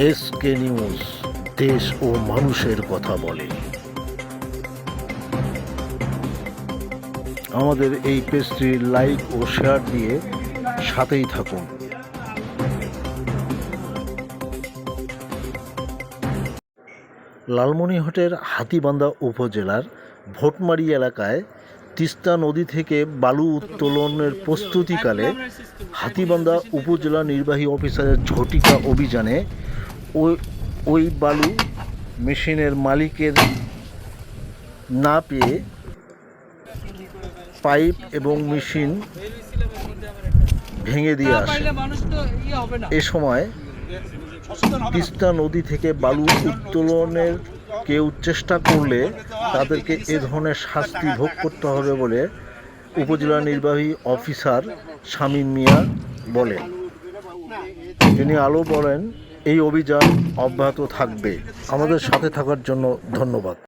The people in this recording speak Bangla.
এসকে নিউজ, দেশ ও মানুষের কথা বলে। আমাদের এই পেজটি লাইক ও শেয়ার দিয়ে সাথেই থাকুন। লালমনিরহাটের হাতীবান্ধা উপজেলার ভোটমারি এলাকায় তিস্তা নদী থেকে বালু উত্তোলনের প্রস্তুতিকালে হাতীবান্ধা উপজেলা নির্বাহী অফিসারের ঝটিকা অভিযানে ওই বালু মেশিনের মালিকের না পেয়ে পাইপ এবং মেশিন ভেঙে দিয়ে আসে। এ সময় তিস্তা নদী থেকে বালু উত্তোলনের কেউ চেষ্টা করলে তাদেরকে এ ধরনের শাস্তি ভোগ করতে হবে বলে উপজেলা নির্বাহী অফিসার শামীম মিয়া বলেন। তিনি আরও বলেন, এই অভিযান অব্যাহত থাকবে। আমাদের সাথে থাকার জন্য ধন্যবাদ।